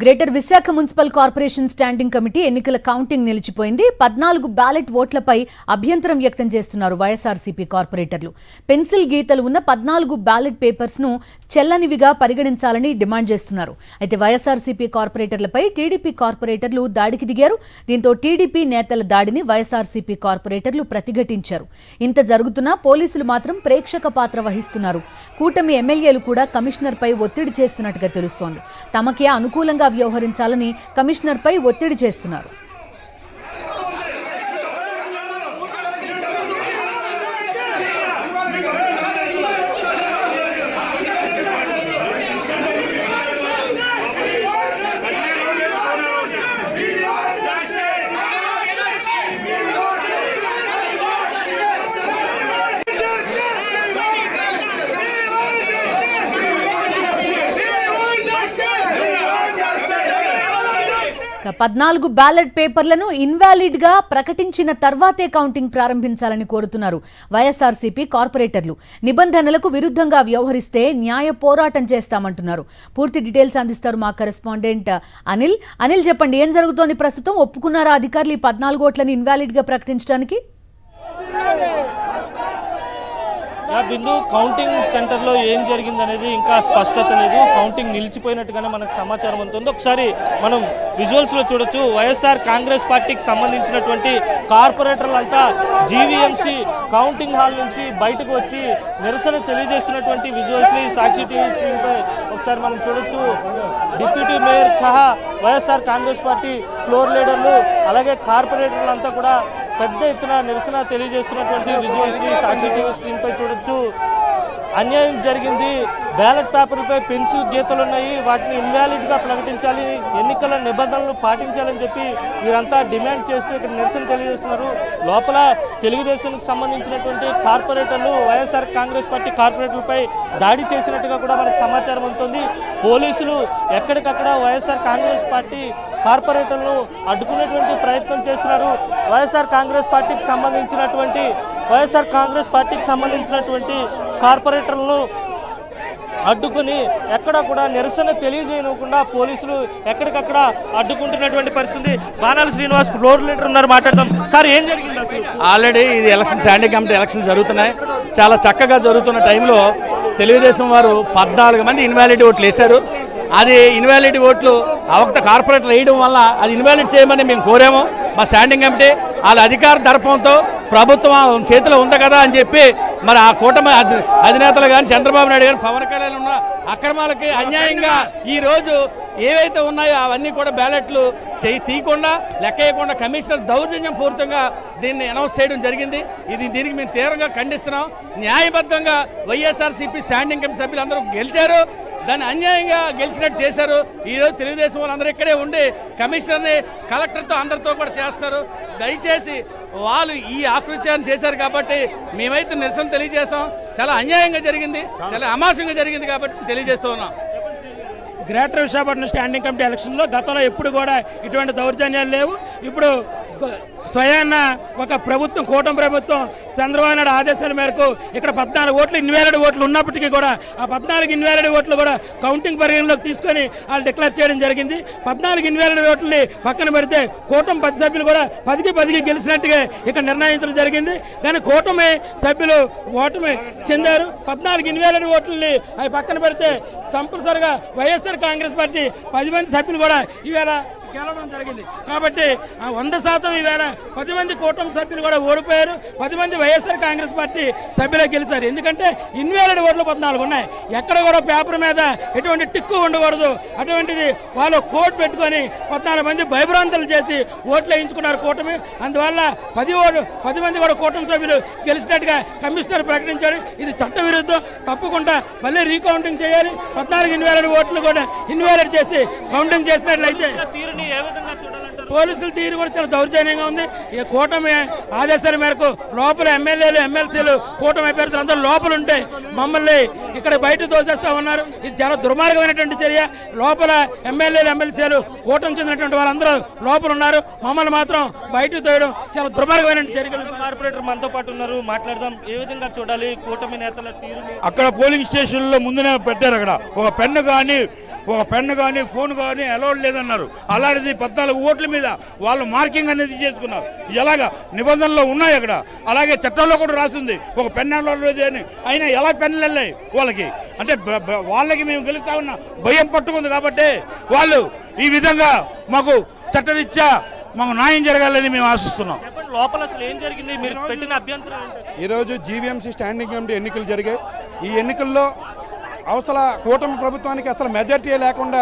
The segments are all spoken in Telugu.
Greater Visakha municipal corporation standing committee ఎన్నికల కౌంటింగ్ నిలిచిపోయింది. 14 బ్యాలెట్ ఓట్లపై అభ్యంతరం వ్యక్తం చేస్తున్నారు వైఎస్ఆర్సీపీ కార్పొరేటర్లు. పెన్సిల్ గీతలు ఉన్న 14 బ్యాలెట్ పేపర్స్ ను చెల్లనివిగా పరిగణించాలని డిమాండ్ చేస్తున్నారు. అయితే వైఎస్ఆర్సీపీ కార్పొరేటర్లపై టీడీపీ కార్పొరేటర్లు దాడికి దిగారు. దీంతో టీడీపీ నేతల దాడిని వైఎస్ఆర్సీపీ కార్పొరేటర్లు ప్రతిఘటించారు. ఇంత జరుగుతున్నా పోలీసులు మాత్రం ప్రేక్షక పాత్ర వహిస్తున్నారు. కూటమి ఎమ్మెల్యేలు కూడా కమిషనర్ పై ఒత్తిడి చేస్తున్నట్టుగా తెలుస్తోంది. తమకే అనుకూలంగా వ్యవహరించాలని కమిషనర్ పై ఒత్తిడి చేస్తున్నారు. 14 బ్యాలెట్ పేపర్లను ఇన్వాలిడ్ గా ప్రకటించిన తర్వాతే కౌంటింగ్ ప్రారంభించాలని కోరుతున్నారు వైఎస్ఆర్సీపీ కార్పొరేటర్లు. నిబంధనలకు విరుద్ధంగా వ్యవహరిస్తే న్యాయ పోరాటం చేస్తామంటున్నారు. పూర్తి డీటెయిల్స్ అందిస్తారు మా కరెస్పాండెంట్ అనిల్. చెప్పండి, ఏం జరుగుతోంది ప్రస్తుతం? ఒప్పుకున్నారా అధికారులు ఈ 14 ఓట్లను ఇన్వాలిడ్ గా ప్రకటించడానికి? బిందు, కౌంటింగ్ సెంటర్లో ఏం జరిగిందనేది ఇంకా స్పష్టత లేదు. కౌంటింగ్ నిలిచిపోయినట్టుగానే మనకు సమాచారం అందుతుంది. ఒకసారి మనం విజువల్స్లో చూడొచ్చు. వైఎస్ఆర్ కాంగ్రెస్ పార్టీకి సంబంధించినటువంటి కార్పొరేటర్లంతా జీవీఎంసీ కౌంటింగ్ హాల్ నుంచి బయటకు వచ్చి నిరసన తెలియజేస్తున్నటువంటి విజువల్స్ని సాక్షి టీవీ స్క్రీన్పై ఒకసారి మనం చూడొచ్చు. డిప్యూటీ మేయర్ సహా వైఎస్ఆర్ కాంగ్రెస్ పార్టీ ఫ్లోర్ లీడర్లు అలాగే కార్పొరేటర్లంతా కూడా పెద్ద ఎత్తున నిరసన తెలియజేస్తున్నటువంటి విజువల్స్ ని సాక్షి టీవీ స్క్రీన్ పై చూడొచ్చు. అన్యాయం జరిగింది, బ్యాలెట్ పేపర్లపై పెన్సిల్ గీతలు ఉన్నాయి, వాటిని ఇన్వాలిడ్ గా ప్రకటించాలి, ఎన్నికల నిబంధనలు పాటించాలని చెప్పి వీరంతా డిమాండ్ చేస్తూ ఇక్కడ నిరసన తెలియజేస్తున్నారు. లోపల తెలుగుదేశానికి సంబంధించినటువంటి కార్పొరేటర్లు వైఎస్ఆర్ కాంగ్రెస్ పార్టీ కార్పొరేటర్లపై దాడి చేసినట్టుగా కూడా మనకు సమాచారం అందుతుంది. పోలీసులు ఎక్కడికక్కడ వైఎస్ఆర్ కాంగ్రెస్ పార్టీ కార్పొరేటర్లను అడ్డుకునేటువంటి ప్రయత్నం చేస్తున్నారు. వైఎస్ఆర్ కాంగ్రెస్ పార్టీకి సంబంధించినటువంటి కార్పొరేటర్లను అడ్డుకుని ఎక్కడ కూడా నిరసన తెలియజేయకుండా పోలీసులు ఎక్కడికక్కడ అడ్డుకుంటున్నటువంటి పరిస్థితి. బాణాల శ్రీనివాస్ ఫ్లోర్ లీడర్ ఉన్నారు, మాట్లాడదాం. సార్, ఏం జరిగింది అసలు? ఆల్రెడీ ఇది ఎలక్షన్ స్టాండింగ్ కమిటీ ఎలక్షన్ జరుగుతున్నాయి. చాలా చక్కగా జరుగుతున్న టైంలో తెలుగుదేశం వారు 14 మంది ఇన్వాలిడ్ ఓట్లు వేశారు. అది ఇన్వాలిడ్ ఓట్లు అవక్త కార్పొరేటర్ వేయడం వల్ల అది ఇన్వాలిడ్ చేయమని మేము కోరాము. మా స్టాండింగ్ కమిటీ వాళ్ళ అధికార దర్పంతో ప్రభుత్వం చేతిలో ఉంది కదా అని చెప్పి మరి ఆ కూటమి అధినేతలు కానీ చంద్రబాబు నాయుడు కానీ పవన్ కళ్యాణ్ ఉన్న అక్రమాలకి అన్యాయంగా ఈరోజు ఏవైతే ఉన్నాయో అవన్నీ కూడా బ్యాలెట్లు తీయకుండా లెక్కేయకుండా కమిషనర్ దౌర్జన్యం పూర్తిగా దీన్ని అనౌన్స్ చేయడం జరిగింది. దీనికి మేము తీవ్రంగా ఖండిస్తున్నాం. న్యాయబద్ధంగా వైఎస్ఆర్సీపీ స్టాండింగ్ కమిటీ సభ్యులందరూ గెలిచారు, దాన్ని అన్యాయంగా గెలిచినట్టు చేశారు. ఈరోజు తెలుగుదేశం వాళ్ళందరూ ఇక్కడే ఉండి కమిషనర్ని కలెక్టర్తో అందరితో కూడా చేస్తారు. దయచేసి వాళ్ళు ఈ ఆకృత్యాన్ని చేశారు కాబట్టి మేమైతే నిరసన తెలియజేస్తాం. చాలా అన్యాయంగా జరిగింది, చాలా అమానుషంగా జరిగింది కాబట్టి తెలియజేస్తూ ఉన్నాం. గ్రేటర్ విశాఖపట్నం స్టాండింగ్ కమిటీ ఎలక్షన్లో గతంలో ఎప్పుడు కూడా ఇటువంటి దౌర్జన్యాలు లేవు. ఇప్పుడు స్వయాన ఒక ప్రభుత్వం, కూటమి ప్రభుత్వం చంద్రబాబు నాయుడు ఆదేశాల మేరకు ఇక్కడ 14 ఓట్లు ఇన్వాలిడ్ ఓట్లు ఉన్నప్పటికీ కూడా ఆ 14 ఇన్వాలిడ్ ఓట్లు కూడా కౌంటింగ్ పరిగణలోకి తీసుకొని వాళ్ళు డిక్లేర్ చేయడం జరిగింది. 14 ఇన్వాలిడ్ ఓట్లని పక్కన పెడితే కూటమి 10 సభ్యులు కూడా 10కి గెలిచినట్టుగా ఇక్కడ నిర్ణయించడం జరిగింది. కానీ కూటమి సభ్యులు ఓటమి చెందారు. 14 ఇన్వాలిడ్ ఓట్లని అవి పక్కన పెడితే కంపల్సరిగా వైఎస్ఆర్ కాంగ్రెస్ పార్టీ 10 మంది సభ్యులు కూడా ఈవేళ గెలవడం జరిగింది. కాబట్టి 100% ఈవేళ 10 మంది కూటమి సభ్యులు కూడా ఓడిపోయారు, 10 మంది వైఎస్ఆర్ కాంగ్రెస్ పార్టీ సభ్యులే గెలిచారు. ఎందుకంటే ఇన్వాలిడ్ ఓట్లు 14 ఉన్నాయి. ఎక్కడ కూడా పేపర్ మీద ఎటువంటి టిక్కు ఉండకూడదు. అటువంటిది వాళ్ళు కోడ్ పెట్టుకొని 14 మంది భయభ్రాంతులు చేసి ఓట్లు వేయించుకున్నారు కూటమి. అందువల్ల 10 మంది కూడా కూటమి సభ్యులు గెలిచినట్టుగా కమిషనర్ ప్రకటించాడు. ఇది చట్ట విరుద్ధం. తప్పకుండా మళ్ళీ రీకౌంటింగ్ చేయాలి. 14 ఇన్వాలిడ్ ఓట్లు కూడా ఇన్వాలిడ్ చేసి కౌంటింగ్ చేసినట్లయితే పోలీసుల తీరు కూడా చాలా దౌర్జన్యంగా ఉంది. ఈ కూటమి ఆదేశాల మేరకు లోపల ఎమ్మెల్యేలు ఎమ్మెల్సీలు కూటమి అభ్యర్థులు అందరూ లోపల ఉంటే మమ్మల్ని ఇక్కడ బయట తోసేస్తా ఉన్నారు. ఇది చాలా దుర్మార్గమైనటువంటి చర్య. లోపల ఎమ్మెల్యేలు ఎమ్మెల్సీలు కూటమి చెందినటువంటి వాళ్ళందరూ లోపల ఉన్నారు, మమ్మల్ని మాత్రం బయట తోయడం చాలా దుర్మార్గమైన చర్యలు. కార్పొరేటర్ మనతో పాటు ఉన్నారు, మాట్లాడదాం. ఏ విధంగా చూడాలి కూటమి నేతల తీరు? అక్కడ పోలింగ్ స్టేషన్లో ముందునే పెట్టారు. అక్కడ ఒక పెన్ను కానీ ఒక పెన్ను కానీ ఫోన్ కానీ అలౌడ్ లేదన్నారు. అలాంటిది 14 ఓట్ల మీద వాళ్ళు మార్కింగ్ అనేది చేసుకున్నారు. ఎలాగా నిబంధనలు ఉన్నాయి అక్కడ, అలాగే చట్టంలో కూడా రాసింది ఒక పెన్ అలౌడ్ లేదు అని. అయినా ఎలా పెన్నులు వెళ్ళాయి వాళ్ళకి? అంటే వాళ్ళకి మేము గెలుస్తా ఉన్న భయం పట్టుకుంది కాబట్టి వాళ్ళు ఈ విధంగా మాకు చట్టరీత్యా మాకు న్యాయం జరగాలని మేము ఆశిస్తున్నాం. లోపల అసలు ఏం జరిగింది? మీరు పెట్టిన అభ్యంతరం ఏంటి? ఈరోజు జీవీఎంసీ స్టాండింగ్ కమిటీ ఎన్నికలు జరిగాయి. ఈ ఎన్నికల్లో అవసర కూటమి ప్రభుత్వానికి అసలు మెజార్టీ లేకుండా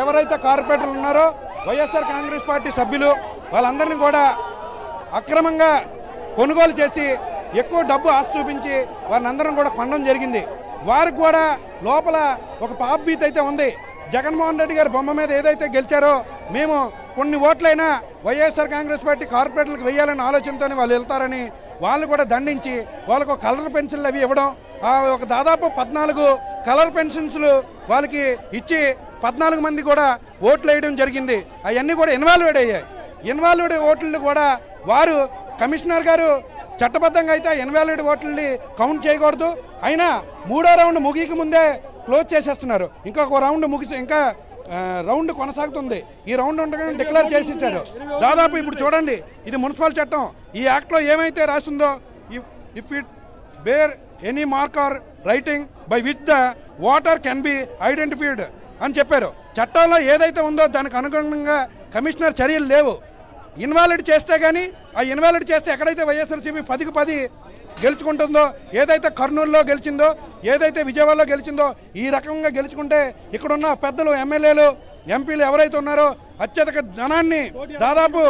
ఎవరైతే కార్పొరేటర్లు ఉన్నారో వైఎస్ఆర్ కాంగ్రెస్ పార్టీ సభ్యులు వాళ్ళందరినీ కూడా అక్రమంగా కొనుగోలు చేసి ఎక్కువ డబ్బు ఆశ చూపించి వారిని అందరం కూడా కొనడం జరిగింది. వారికి కూడా లోపల ఒక పాపభీతి అయితే ఉంది. జగన్మోహన్ రెడ్డి గారి బొమ్మ మీద ఏదైతే గెలిచారో మేము కొన్ని ఓట్లైనా వైఎస్ఆర్ కాంగ్రెస్ పార్టీ కార్పొరేటర్లకు వేయాలనే ఆలోచనతోనే వాళ్ళు వెళ్తారని వాళ్ళు కూడా దండించి వాళ్ళకు కలర్ పెన్షన్లు అవి ఇవ్వడం, ఒక దాదాపు 14 కలర్ పెన్షన్స్లు వాళ్ళకి ఇచ్చి 14 మంది కూడా ఓట్లు వేయడం జరిగింది. అవన్నీ కూడా ఇన్వాల్వ్డ్ అయ్యాయి. ఇన్వాల్వ్డ్ ఓట్లు కూడా వారు కమిషనర్ గారు చట్టబద్ధంగా అయితే ఇన్వాల్వ్డ్ ఓట్లని కౌంట్ చేయకూడదు, అయినా 3వ రౌండ్ ముగియక ముందే క్లోజ్ చేసేస్తున్నారు. ఇంకొక రౌండ్ ముగిసి ఇంకా రౌండ్ కొనసాగుతుంది. ఈ రౌండ్ ఉండగానే డిక్లేర్ చేసి ఇచ్చారు. దాదాపు ఇప్పుడు చూడండి, ఇది మున్సిపల్ చట్టం. ఈ యాక్ట్లో ఏమైతే రాసిందో if it bear any mark or writing by which the water can be identified అని చెప్పారు. చట్టంలో ఏదైతే ఉందో దానికి అనుగుణంగా కమిషనర్ చర్యలు లేవు. ఇన్వాలిడ్ చేస్తే కానీ ఆ ఇన్వాలిడ్ చేస్తే ఎక్కడైతే వైఎస్ఆర్సీపీ 10కి 10 గెలుచుకుంటుందో, ఏదైతే కర్నూలులో గెలిచిందో, ఏదైతే విజయవాడలో గెలిచిందో, ఈ రకంగా గెలుచుకుంటే ఇక్కడున్న పెద్దలు ఎమ్మెల్యేలు ఎంపీలు ఎవరైతే ఉన్నారో అత్యధిక ధనాన్ని దాదాపు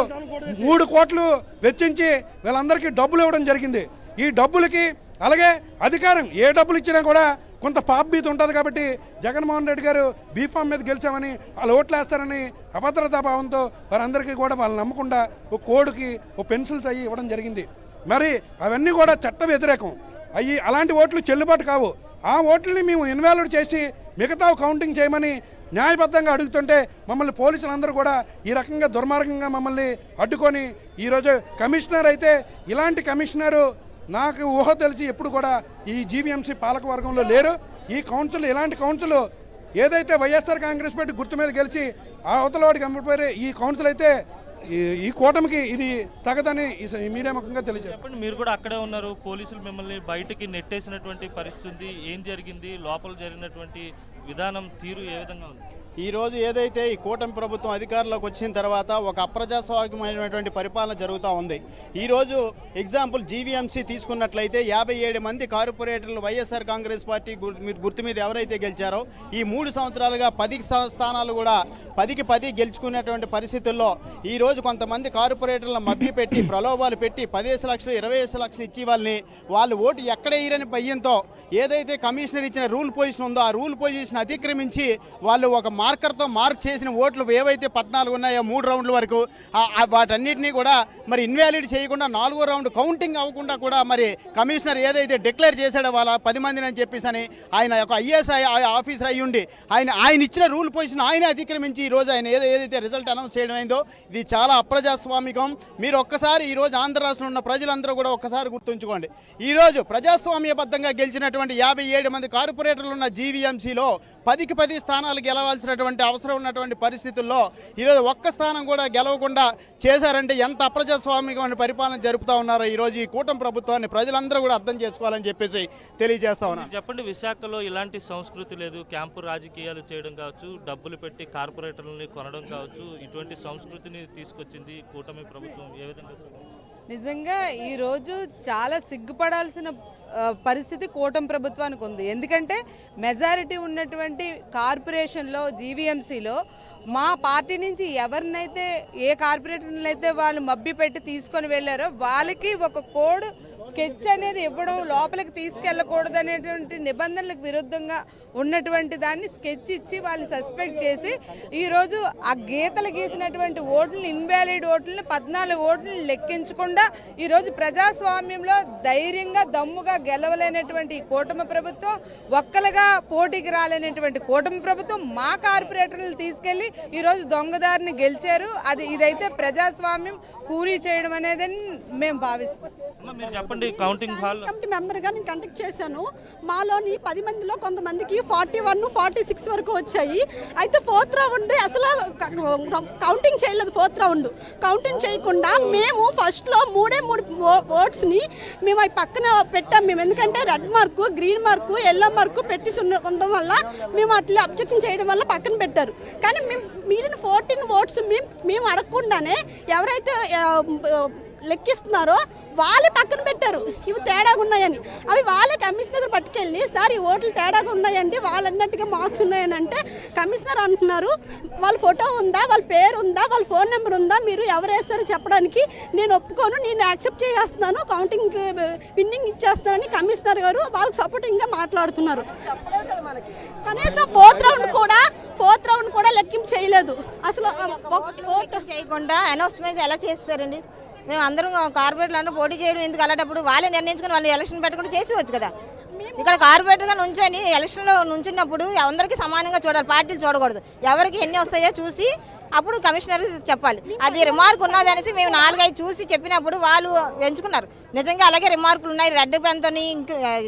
3 కోట్లు వెచ్చించి వీళ్ళందరికీ డబ్బులు ఇవ్వడం జరిగింది. ఈ డబ్బులకి అలాగే అధికారం ఏ డబ్బులు ఇచ్చినా కూడా కొంత పాపభీతి ఉంటుంది. కాబట్టి జగన్మోహన్ రెడ్డి గారు బీఫామ్ మీద గెలిచామని వాళ్ళు ఓట్లు వేస్తారని అభద్రతా భావంతో వారందరికీ కూడా వాళ్ళు నమ్మకుండా ఒక కోడ్కి ఒక పెన్సిల్స్ అయ్యి ఇవ్వడం జరిగింది. మరి అవన్నీ కూడా చట్ట వ్యతిరేకం. అవి అలాంటి ఓట్లు చెల్లుబాటు కావు. ఆ ఓట్లని మేము ఇన్వాల్వ్ చేసి మిగతా కౌంటింగ్ చేయమని న్యాయబద్ధంగా అడుగుతుంటే మమ్మల్ని పోలీసులందరూ కూడా ఈ రకంగా దుర్మార్గంగా మమ్మల్ని అడ్డుకొని ఈరోజు కమిషనర్ అయితే ఇలాంటి కమిషనరు నాకు ఊహ తెలిసి ఎప్పుడు కూడా ఈ జీవీఎంసీ పాలక వర్గంలో లేరు. ఈ కౌన్సిల్ ఇలాంటి కౌన్సిల్ ఏదైతే వైఎస్ఆర్ కాంగ్రెస్ పార్టీ గుర్తు మీద గెలిచి ఆ అవతలవాడికి అమ్మిపోయారు ఈ కౌన్సిల్ అయితే ఈ కూటమికి ఇది తగదని ఈ మీడియా ముఖంగా తెలియజేస్తారు. చెప్పండి, మీరు కూడా అక్కడే ఉన్నారు, పోలీసులు మిమ్మల్ని బయటికి నెట్టేసినటువంటి పరిస్థితి ఏం జరిగింది? లోపల జరిగినటువంటి విధానం తీరు ఏ విధంగా ఉంది? ఈరోజు ఏదైతే ఈ కూటమి ప్రభుత్వం అధికారంలోకి వచ్చిన తర్వాత ఒక అప్రజాస్వామికమైనటువంటి పరిపాలన జరుగుతూ ఉంది. ఈరోజు ఎగ్జాంపుల్ జీవీఎంసీ తీసుకున్నట్లయితే 57 మంది కార్పొరేటర్లు వైఎస్ఆర్ కాంగ్రెస్ పార్టీ గుర్తు మీద ఎవరైతే గెలిచారో ఈ 3 సంవత్సరాలుగా 10 స్థానాలు కూడా 10కి 10 గెలుచుకునేటువంటి పరిస్థితుల్లో ఈరోజు కొంతమంది కార్పొరేటర్లను మభ్యపెట్టి ప్రలోభాలు పెట్టి 15 లక్షలు 25 లక్షలు ఇచ్చి వాళ్ళు ఓటు ఎక్కడ వేయరని భయంతో ఏదైతే కమిషనర్ ఇచ్చిన రూల్ పొజిషన్ ఉందో ఆ రూల్ పొజిషన్ అతిక్రమించి వాళ్ళు ఒక మార్కర్తో మార్క్ చేసిన ఓట్లు ఏవైతే 14 ఉన్నాయో 3 రౌండ్ల వరకు వాటన్నిటినీ కూడా మరి ఇన్వాలిడ్ చేయకుండా 4వ రౌండ్ కౌంటింగ్ అవ్వకుండా కూడా మరి కమిషనర్ ఏదైతే డిక్లేర్ చేశాడో వాళ్ళ 10 మందిని అని చెప్పేసి అని ఆయన ఒక ఐఏఎస్ ఆఫీసర్ అయ్యి ఉండి ఆయన ఇచ్చిన రూల్ పొజిషన్ ఆయన అతిక్రమించి ఈరోజు ఆయన ఏదైతే రిజల్ట్ అనౌన్స్ చేయడం అయిందో ఇది చాలా అప్రజాస్వామికం. మీరు ఒక్కసారి ఈరోజు ఆంధ్ర రాష్ట్రంలో ఉన్న ప్రజలందరూ కూడా ఒక్కసారి గుర్తుంచుకోండి. ఈరోజు ప్రజాస్వామ్యబద్ధంగా గెలిచినటువంటి 57 మంది కార్పొరేటర్లు ఉన్న జీవీఎంసీలో 10కి 10 స్థానాలు గెలవాల్సినటువంటి అవసరం ఉన్నటువంటి పరిస్థితుల్లో ఈరోజు ఒక్క స్థానం కూడా గెలవకుండా చేశారంటే ఎంత అప్రజాస్వామికమైన పరిపాలన జరుపుతూ ఉన్నారో ఈరోజు ఈ కూటమి ప్రభుత్వాన్ని ప్రజలందరూ కూడా అర్థం చేసుకోవాలని చెప్పేసి తెలియజేస్తా ఉన్నారు. చెప్పండి, విశాఖలో ఇలాంటి సంస్కృతి లేదు, క్యాంపు రాజకీయాలు చేయడం కావచ్చు, డబ్బులు పెట్టి కార్పొరేటర్లని కొనడం కావచ్చు, ఇటువంటి సంస్కృతిని తీసుకొచ్చింది కూటమి ప్రభుత్వం. ఏ విధంగా? నిజంగా ఈరోజు చాలా సిగ్గుపడాల్సిన పరిస్థితి కూటమి ప్రభుత్వానికి ఉంది. ఎందుకంటే మెజారిటీ ఉన్నటువంటి కార్పొరేషన్లో జీవీఎంసీలో మా పార్టీ నుంచి ఎవరినైతే ఏ కార్పొరేటర్ని అయితే వాళ్ళు మభ్యపెట్టి తీసుకొని వెళ్ళారో వాళ్ళకి ఒక కోడ్ స్కెచ్ అనేది ఇవ్వడం, లోపలికి తీసుకెళ్ళకూడదు అనేటువంటి నిబంధనలకు విరుద్ధంగా ఉన్నటువంటి దాన్ని స్కెచ్ ఇచ్చి వాళ్ళని సస్పెక్ట్ చేసి ఈరోజు ఆ గీతలు గీసినటువంటి ఓట్లను ఇన్వాలిడ్ ఓట్లను 14 ఓట్లను లెక్కించకుండా ఈరోజు ప్రజాస్వామ్యంలో ధైర్యంగా దమ్ముగా గెలవలేనటువంటి కూటమి ప్రభుత్వం, ఒక్కలుగా పోటీకి రాలేనటువంటి కూటమి ప్రభుత్వం మా కార్పొరేటర్లు తీసుకెళ్లి ఈరోజు దొంగదారిని గెలిచారు. ఇదైతే ప్రజాస్వామ్యం కూలీ చేయడం అనేది మేము భావిస్తున్నాం. మీరు చెప్పండి, కౌంటింగ్ హాల్ కమిటీ మెంబర్గా నేను కండక్ట్ చేశాను. మాలోని 10 మందిలో కొంతమందికి 41, 46 వరకు వచ్చాయి. అయితే 4th రౌండ్ అసలు కౌంటింగ్ చేయలేదు. 4th రౌండ్ కౌంటింగ్ చేయకుండా మేము ఫస్ట్లో 3 ఓట్స్ని మేము అవి పక్కన పెట్టాం. మేము ఎందుకంటే red mark, green mark, yellow mark పెట్టి ఉండడం వల్ల మేము అట్లా అబ్జెక్షన్ చేయడం వల్ల పక్కన పెట్టారు. కానీ మిగిలిన 14 ఓట్స్ మేము అడగకుండానే ఎవరైతే లెక్కిస్తున్నారో వాళ్ళే పక్కన పెట్టారు. ఇవి తేడాగా ఉన్నాయని అవి వాళ్ళే కమిషనర్ దగ్గర పట్టుకెళ్ళి, సార్ ఈ ఓట్లు తేడాగా ఉన్నాయండి, వాళ్ళు అన్నట్టుగా మార్క్స్ ఉన్నాయని అంటే కమిషనర్ అంటున్నారు వాళ్ళ ఫోటో ఉందా, వాళ్ళ పేరు ఉందా, వాళ్ళ ఫోన్ నెంబర్ ఉందా, మీరు ఎవరు వేస్తారో చెప్పడానికి నేను ఒప్పుకోను, నేను యాక్సెప్ట్ చేస్తున్నాను, కౌంటింగ్ విన్నింగ్ ఇచ్చేస్తానని కమిషనర్ గారు వాళ్ళకి సపోర్టింగ్గా మాట్లాడుతున్నారు. కనీసం 4th రౌండ్ కూడా లెక్కింపు చేయలేదు. అసలు చేయకుండా అనౌన్స్మెంట్ ఎలా చేస్తారండి? మేము అందరం కార్పొరేటర్లు అందరూ పోటీ చేయడం ఎందుకు? అలాంటప్పుడు వాళ్ళే నిర్ణయించుకుని వాళ్ళు ఎలక్షన్ పెట్టుకుని చేసేవచ్చు కదా. ఇక్కడ కార్పొరేటర్గా నుంచొని ఎలక్షన్లో నుంచున్నప్పుడు అందరికీ సమానంగా చూడాలి, పార్టీలు చూడకూడదు. ఎవరికి ఎన్ని వస్తాయో చూసి అప్పుడు కమిషనర్ చెప్పాలి. అది రిమార్క్ ఉన్నది అనేసి మేము 4-5 చూసి చెప్పినప్పుడు వాళ్ళు ఎంచుకున్నారు. నిజంగా అలాగే రిమార్కులు ఉన్నాయి. రెడ్ పెన్తోని,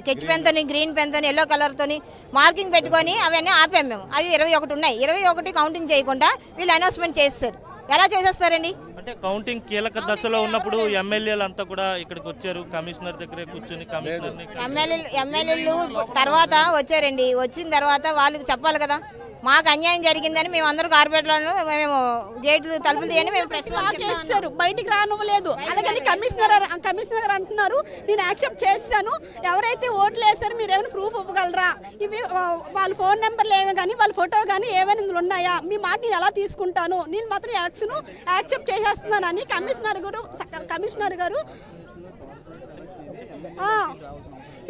కెచ్ పెన్తోని, గ్రీన్ పెన్తోని, ఎల్లో కలర్తోని మార్కింగ్ పెట్టుకొని అవన్నీ ఆపాము మేము. అవి 21 ఉన్నాయి. 21 కౌంటింగ్ చేయకుండా వీళ్ళు అనౌన్స్మెంట్ చేస్తారు. ఎలా చేసేస్తారండి? అంటే కౌంటింగ్ కీలక దశలో ఉన్నప్పుడు ఎమ్మెల్యేలు అంతా కూడా ఇక్కడికి వచ్చారు, కమిషనర్ దగ్గరే కూర్చొని ఎమ్మెల్యేలు తర్వాత వచ్చారండి. వచ్చిన తర్వాత వాళ్ళకి చెప్పాలి కదా మాకు అన్యాయం జరిగిందని. మేము అందరూ కార్పొరేటర్లను మేము గేట్లు తలుపులు తీయని మేము చేస్తారు, బయటికి రానివ్వలేదు. అలాగని కమిషనర్ గారు అంటున్నారు నేను యాక్సెప్ట్ చేస్తాను, ఎవరైతే ఓట్లు వేస్తారో మీరు ఏమైనా ప్రూఫ్ ఇవ్వగలరా, ఇవి వాళ్ళ ఫోన్ నెంబర్లు ఏమో కానీ వాళ్ళ ఫోటో కానీ ఏమైనా ఇందులో ఉన్నాయా, మీ మాట నేను ఎలా తీసుకుంటాను, నేను మాత్రం యాక్సెప్ట్ చేసేస్తున్నానని కమిషనర్ గారు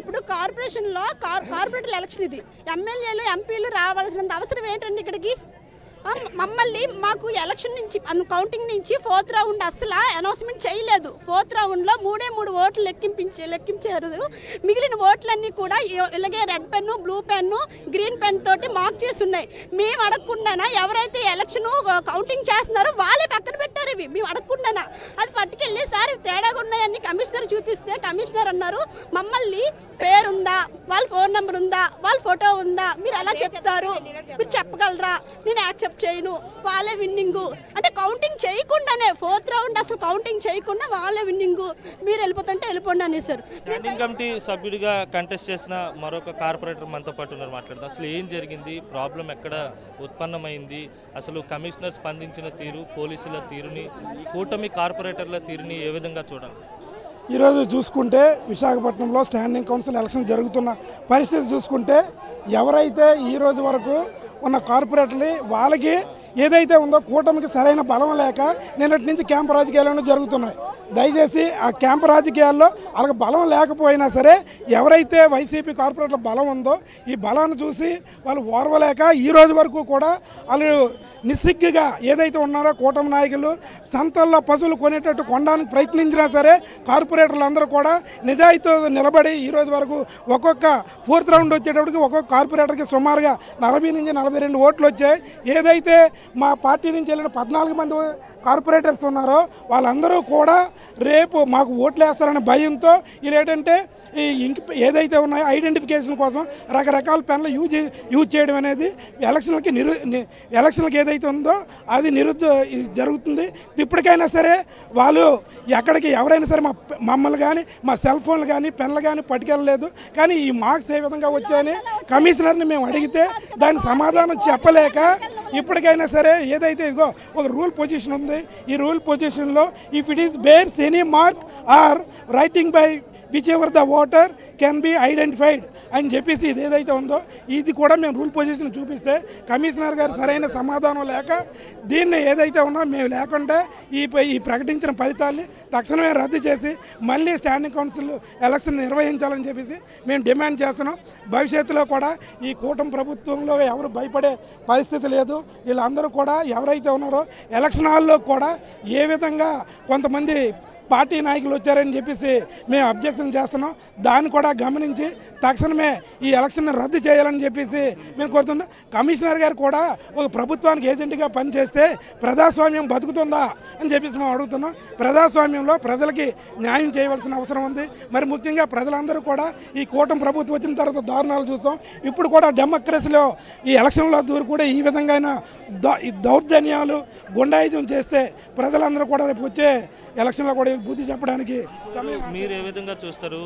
ఇప్పుడు కార్పొరేషన్లో కార్పొరేటర్ ఎలక్షన్ ఇది. ఎమ్మెల్యేలు, ఎంపీలు రావాల్సినంత అవసరం ఏంటండి ఇక్కడికి? మమ్మల్ని మాకు ఎలక్షన్ నుంచి కౌంటింగ్ నుంచి 4th రౌండ్ అసలు అనౌన్స్మెంట్ చేయలేదు. 4th రౌండ్లో 3 ఓట్లు లెక్కించారు. మిగిలిన ఓట్లన్నీ కూడా ఇలాగే red pen, blue pen, green pen తోటి మార్క్ చేసి ఉన్నాయి. మేము అడగకుండానా ఎవరైతే ఎలక్షన్ కౌంటింగ్ చేస్తున్నారో వాళ్ళే పక్కన పెట్టారు. ఇవి మేము అడగకుండానా అది పట్టుకెళ్ళి సార్ తేడాగా ఉన్నాయని కమిషనర్ చూపిస్తే కమిషనర్ అన్నారు మమ్మల్ని పేరుందా, వాళ్ళ ఫోన్ నెంబర్ ఉందా, వాళ్ళ ఫోటో ఉందా, మీరు ఎలా చెప్తారు, మీరు చెప్పగలరా, నేను యాక్సెప్ట్ చేయను, వాళ్ళే విన్నింగు అంటే కౌంటింగ్ చేయకుండానే 4th రౌండ్ అసలు కౌంటింగ్ చేయకుండా వాళ్ళే విన్నింగు, మీరు వెళ్ళిపోతుంటే వెళ్ళిపోండి అనేసారు. స్టాండింగ్ కమిటీ సభ్యుడిగా కంటెస్ట్ చేసిన మరొక కార్పొరేటర్ మనతో పాటు ఉన్నారు, మాట్లాడదాం. అసలు ఏం జరిగింది, ప్రాబ్లం ఎక్కడ ఉత్పన్నమైంది, అసలు కమిషనర్ స్పందించిన తీరు, పోలీసుల తీరుని, కూటమి కార్పొరేటర్ల తీరుని ఏ విధంగా చూడాలి? ఈరోజు చూసుకుంటే విశాఖపట్నంలో స్టాండింగ్ కౌన్సిల్ ఎలక్షన్ జరుగుతున్న పరిస్థితి చూసుకుంటే ఎవరైతే ఈరోజు వరకు ఉన్న కార్పొరేటర్లు వాళ్ళకి ఏదైతే ఉందో కూటమికి సరైన బలం లేక నిన్నటి నుంచి క్యాంపు రాజకీయాలు జరుగుతున్నాయి. దయచేసి ఆ క్యాంపు రాజకీయాల్లో వాళ్ళకి బలం లేకపోయినా సరే ఎవరైతే వైసీపీ కార్పొరేట్ల బలం ఉందో ఈ బలాన్ని చూసి వాళ్ళు ఓర్వలేక ఈ రోజు వరకు కూడా వాళ్ళు నిస్సిగ్గుగా ఏదైతే ఉన్నారో కూటమి నాయకులు సంతల్లో పశువులు కొనేటట్టు కొనడానికి ప్రయత్నించినా సరే కార్పొరేటర్లు అందరూ కూడా నిజాయితీతో నిలబడి ఈ రోజు వరకు ఒక్కొక్క 4th రౌండ్ వచ్చేటప్పటికి ఒక్కొక్క కార్పొరేటర్కి సుమారుగా 40 నుంచి 42 ఓట్లు వచ్చాయి. ఏదైతే మా పార్టీ నుంచి వెళ్ళిన 14 మంది కార్పొరేటర్స్ ఉన్నారో వాళ్ళందరూ కూడా రేపు మాకు ఓట్లు వేస్తారనే భయంతో ఏంటంటే ఈ ఏదైతే ఉన్నాయో ఐడెంటిఫికేషన్ కోసం రకరకాల పెన్లు యూజ్ చేయడం అనేది ఎలక్షన్లకు ఏదైతే ఉందో అది జరుగుతుంది. ఇప్పటికైనా సరే వాళ్ళు ఎక్కడికి ఎవరైనా సరే మమ్మల్ని కానీ మా సెల్ ఫోన్లు కానీ పెన్లు కానీ పట్టుకెళ్ళలేదు. కానీ ఈ మార్క్స్ ఏ విధంగా వచ్చాయని కమిషనర్ని మేము అడిగితే దానికి సమాధానం చెప్పలేక ఇప్పటికైనా సరే ఏదైతే ఇదిగో ఒక రూల్ పొజిషన్ ఉంది, ఈ రూల్ పొజిషన్లో if it is bears any mark or writing by which ever the voter can be identified అని చెప్పేసి ఇది ఏదైతే ఉందో ఇది కూడా మేము రూల్ పొజిషన్ చూపిస్తే కమిషనర్ గారు సరైన సమాధానం లేక దీన్ని ఏదైతే ఉన్నా మేము లేకుండా ఈ ప్రకటించిన ఫలితాల్ని తక్షణమే రద్దు చేసి మళ్ళీ స్టాండింగ్ కౌన్సిల్ ఎలక్షన్ నిర్వహించాలని చెప్పేసి మేము డిమాండ్ చేస్తున్నాం. భవిష్యత్తులో కూడా ఈ కూటమి ప్రభుత్వంలో ఎవరు భయపడే పరిస్థితి లేదు. వీళ్ళందరూ కూడా ఎవరైతే ఉన్నారో ఎలక్షన్ హాల్లో కూడా ఏ విధంగా కొంతమంది పార్టీ నాయకులు వచ్చారని చెప్పేసి మేము అబ్జెక్షన్ చేస్తున్నాం. దాన్ని కూడా గమనించి తక్షణమే ఈ ఎలక్షన్ రద్దు చేయాలని చెప్పేసి మేము కోరుతున్నాం. కమిషనర్ గారు కూడా ఒక ప్రభుత్వానికి ఏజెంట్గా పనిచేస్తే ప్రజాస్వామ్యం బతుకుతుందా అని చెప్పేసి మేము అడుగుతున్నాం. ప్రజాస్వామ్యంలో ప్రజలకి న్యాయం చేయవలసిన అవసరం ఉంది. మరి ముఖ్యంగా ప్రజలందరూ కూడా ఈ కూటమి ప్రభుత్వం వచ్చిన తర్వాత దారుణాలు చూసాం. ఇప్పుడు కూడా డెమోక్రసీలో ఈ ఎలక్షన్లో దూరు కూడా ఈ విధంగా దౌర్జన్యాలు గుండాయిజం చేస్తే ప్రజలందరూ కూడా రేపు వచ్చే ఎలక్షన్లో కూడా బుద్ధి చెప్పడానికి మీరు ఏ విధంగా చూస్తారు?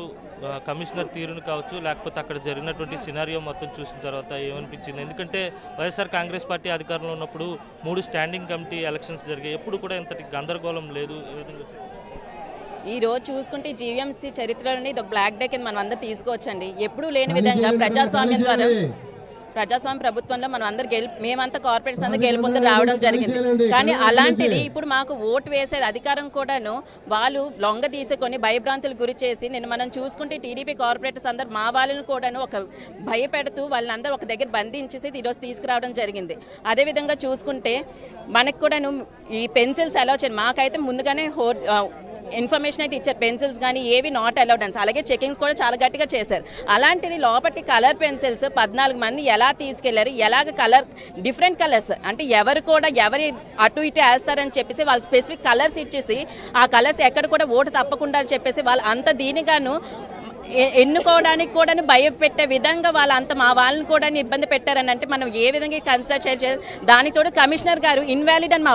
కమిషనర్ తీరును కావచ్చు, లేకపోతే అక్కడ జరిగినటువంటి సినారియో మొత్తం చూసిన తర్వాత ఏమనిపించింది? ఎందుకంటే వైఎస్ఆర్ కాంగ్రెస్ పార్టీ అధికారంలో ఉన్నప్పుడు 3 స్టాండింగ్ కమిటీ ఎలక్షన్స్ జరిగాయి. ఎప్పుడు కూడా ఇంతటి గందరగోళం లేదు. ఏ విధంగా ఈ రోజు చూసుకుంటే జీవీఎంసీ చరిత్రలోని ఇది ఒక బ్లాక్ డే కింద మనం అందరూ తీసుకోవచ్చండి. ఎప్పుడూ లేని విధంగా ప్రజాస్వామ్యం ద్వారా ప్రజాస్వామ్య ప్రభుత్వంలో మనం అందరు మేమంతా కార్పొరేట్స్ అందరూ గెలుపొంది రావడం జరిగింది. కానీ అలాంటిది ఇప్పుడు మాకు ఓటు వేసేది అధికారం కూడాను వాళ్ళు లొంగ తీసుకొని భయభ్రాంతులు గురి చేసి మనం చూసుకుంటే టీడీపీ కార్పొరేటర్స్ అందరు మా వాళ్ళని కూడాను ఒక భయపెడుతూ వాళ్ళందరూ ఒక దగ్గర బంధించేసి ఈరోజు తీసుకురావడం జరిగింది. అదేవిధంగా చూసుకుంటే మనకు కూడాను ఈ పెన్సిల్స్ అలౌ చేయండి. మాకైతే ముందుగానే ఇన్ఫర్మేషన్ అయితే ఇచ్చారు, పెన్సిల్స్ కానీ ఏవి నాట్ అలౌడ్ అని. అలాగే చెకింగ్స్ కూడా చాలా గట్టిగా చేశారు. అలాంటిది లోపలికి కలర్ పెన్సిల్స్ 14 మంది ఎలా తీసుకెళ్లారు, ఎలాగ కలర్ డిఫరెంట్ కలర్స్ అంటే ఎవరు కూడా ఎవరి అటు ఇటు వేస్తారని చెప్పేసి వాళ్ళకి స్పెసిఫిక్ కలర్స్ ఇచ్చేసి ఆ కలర్స్ ఎక్కడ కూడా ఓటు తప్పకుండా అని చెప్పేసి వాళ్ళు అంత దీనిగాను ఎన్నుకోవడానికి కూడా భయపెట్టే విధంగా వాళ్ళంతా మా వాళ్ళని కూడా ఇబ్బంది పెట్టారని అంటే మనం ఏ విధంగా కన్సిడర్ చేయాలి? దానితోడు కమిషనర్ గారు ఇన్వాలిడ్ అని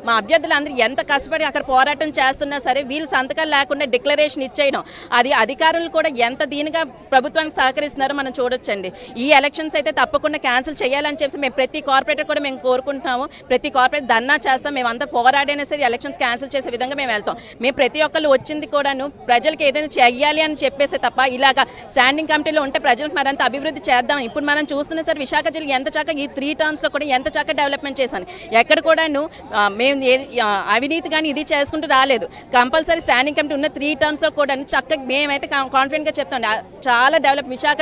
మా అభ్యర్థులు అందరూ ఎంత కష్టపడి అక్కడ పోరాటం చేస్తున్నా సరే వీళ్ళు సంతకాలు లేకుండా డిక్లరేషన్ ఇచ్చేయడం, అది అధికారులు కూడా ఎంత దీనిగా ప్రభుత్వానికి సహకరిస్తున్నారో మనం చూడొచ్చండి. ఈ ఎలక్షన్స్ అయితే తప్పకుండా క్యాన్సిల్ చేయాలని చెప్పి మేము ప్రతి కార్పొరేటర్ కూడా మేము కోరుకుంటున్నాము. ప్రతి కార్పొరేట్ ధర్నా చేస్తాం, మేమంతా పోరాడైనా సరే ఎలక్షన్స్ క్యాన్సిల్ చేసే విధంగా మేము వెళ్తాం. మేము ప్రతి ఒక్కళ్ళు వచ్చింది కూడాను ప్రజలకు ఏదైనా చెయ్యాలి అని చెప్పేసి తప్ప ఇలాగా స్టాండింగ్ కమిటీలో ఉంటే ప్రజలకు మరింత అభివృద్ధి చేద్దాం. ఇప్పుడు మనం చూస్తున్న సార్ విశాఖ జిల్లా ఎంత చక్కగా ఈ 3 టర్మ్స్ లో కూడా ఎంత చక్కగా డెవలప్మెంట్ చేశాను. ఎక్కడ కూడాను మేము అవినీతి కానీ ఇది చేసుకుంటూ రాలేదు. కంపల్సరీ స్టాండింగ్ కమిటీ ఉన్న 3 టర్మ్స్ లో కూడా చక్కగా మేమైతే కాన్ఫిడెంట్ గా చెప్తాం చాలా విశాఖ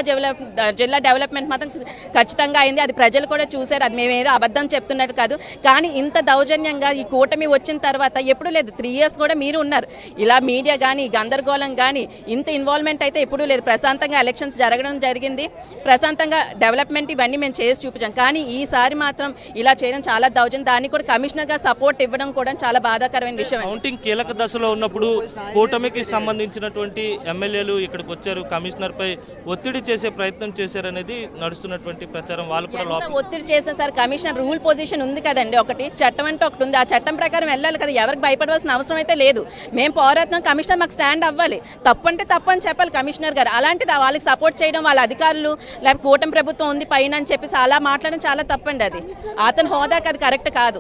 జిల్లా డెవలప్మెంట్ మాత్రం ఖచ్చితంగా అయింది. అది ప్రజలు కూడా చూశారు. అది మేమేదో అబద్ధం చెప్తున్నట్టు కాదు. కానీ ఇంత దౌర్జన్యంగా ఈ కూటమి వచ్చిన తర్వాత ఎప్పుడు లేదు. 3 years కూడా మీరు ఉన్నారు. ఇలా మీడియా కానీ గందరగోళం కానీ ఇంత ఇన్వాల్వ్మెంట్ అయితే ఎప్పుడూ లేదు. ప్రశాంతంగా ఎలక్షన్స్ జరగడం జరిగింది. ప్రశాంతంగా డెవలప్మెంట్ ఇవన్నీ మేము చేసి చూపించాం. కానీ ఈసారి మాత్రం ఇలా చేయడం చాలా దౌర్జన్యం. దాన్ని కూడా కమిషనర్ గా సపోర్ట్ ఇవ్వడం కూడా చాలా బాధాకరమైన విషయం. కౌంటింగ్ కీలక దశలో ఉన్నప్పుడు కూటమికి సంబంధించినటువంటి ఎమ్మెల్యేలు ఇక్కడికి వచ్చారు, కమిషనర్ పై ఒత్తిడి చేసే ప్రయత్నం చేశారనేది నడుస్తున్నటువంటి ప్రచారం. వాళ్ళు కూడా ఒత్తిడి చేసే సార్ కమిషనర్ రూల్ పొజిషన్ ఉంది కదండి, ఒకటి చట్టం అంటే ఒకటి ఉంది. ఆ చట్టం ప్రకారం వెళ్ళాలి కదా. ఎవరికి భయపడవలసిన అవసరం అయితే లేదు. మేము పోరాడుతున్నాం, కమిషనర్ మాకు స్టాండ్ అవ్వాలి. తప్పు అంటే తప్పు అని చెప్పాలి కమిషనర్ గారు. అలాంటిది వాళ్ళకి సపోర్ట్ చేయడం, వాళ్ళ అధికారులు లేకపోతే కూటమి ప్రభుత్వం ఉంది పైన అని చెప్పేసి అలా మాట్లాడడం చాలా తప్పండి. అది అతని హోదాకి అది కరెక్ట్ కాదు.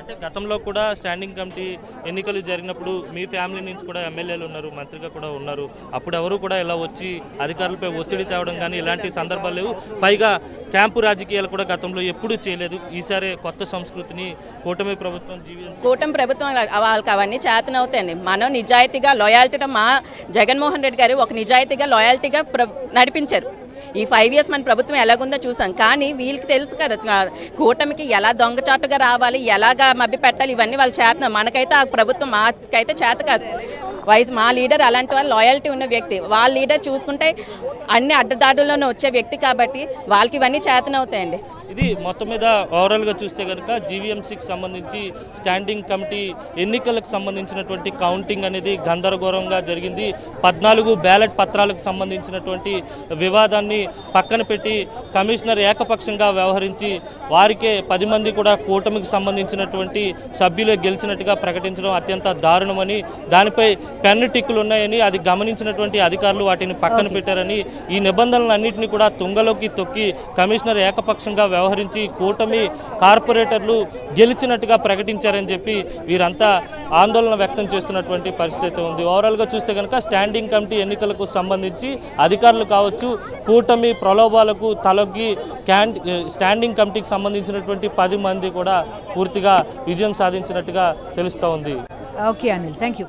అంటే గతంలో కూడా స్టాండింగ్ కమిటీ ఎన్నికలు జరిగినప్పుడు మీ ఫ్యామిలీ నుంచి కూడా ఎమ్మెల్యేలు ఉన్నారు, మంత్రిగా కూడా ఉన్నారు. అప్పుడు ఎవరు కూడా ఇలా వచ్చి అధికారులపై ఒత్తిడి తేవడం కానీ ఇలాంటి సందర్భాలు లేవు. పైగా క్యాంపు రాజకీయాలు కూడా గతంలో ఎప్పుడూ చేయలేదు. ఈసారి కొత్త సంస్కృతిని కూటమి ప్రభుత్వం వాళ్ళకి అవన్నీ చేతనవుతాయండి. మనం నిజాయితీగా లాయాలిటీగా మా జగన్మోహన్ రెడ్డి గారు ఒక నిజాయితీగా లాయాలిటీగా నడిపించారు. ఈ 5 years మన ప్రభుత్వం ఎలాగుందో చూసాం. కానీ వీళ్ళకి తెలుసు కదా కూటమికి ఎలా దొంగచాటుగా రావాలి, ఎలాగా మభ్య పెట్టాలి, ఇవన్నీ వాళ్ళు చేతనం. మనకైతే ఆ ప్రభుత్వం మాకైతే చేత కాదు. మా లీడర్ అలాంటి వాళ్ళు లాయాలిటీ ఉన్న వ్యక్తి. వాళ్ళ లీడర్ చూసుకుంటే అన్ని అడ్డదాడుల్లోనే వచ్చే వ్యక్తి కాబట్టి వాళ్ళకి ఇవన్నీ చేతనవుతాయండి. ఇది మొత్తం మీద ఓవరాల్గా చూస్తే కనుక జీవీఎంసీకి సంబంధించి స్టాండింగ్ కమిటీ ఎన్నికలకు సంబంధించినటువంటి కౌంటింగ్ అనేది గందరగోళంగా జరిగింది. 14 బ్యాలెట్ పత్రాలకు సంబంధించినటువంటి వివాదాన్ని పక్కన పెట్టి కమిషనర్ ఏకపక్షంగా వ్యవహరించి వారికే 10 మంది కూడా కూటమికి సంబంధించినటువంటి సభ్యులే గెలిచినట్టుగా ప్రకటించడం అత్యంత దారుణమని, దానిపై పెన్ను టిక్కులు ఉన్నాయని అది గమనించినటువంటి అధికారులు వాటిని పక్కన పెట్టారని, ఈ నిబంధనలన్నింటినీ కూడా తుంగలోకి తొక్కి కమిషనర్ ఏకపక్షంగా వ్యవహరించి కూటమి కార్పొరేటర్లు గెలిచినట్టుగా ప్రకటించారని చెప్పి వీరంతా ఆందోళన వ్యక్తం చేస్తున్నటువంటి పరిస్థితి ఉంది. ఓవరాల్గా చూస్తే కనుక స్టాండింగ్ కమిటీ ఎన్నికలకు సంబంధించి అధికారులు కావచ్చు కూటమి ప్రలోభాలకు తలొగ్గి స్టాండింగ్ కమిటీకి సంబంధించినటువంటి 10 మంది కూడా పూర్తిగా విజయం సాధించినట్టుగా తెలుస్తూ ఉంది. Okay Anil, thank you.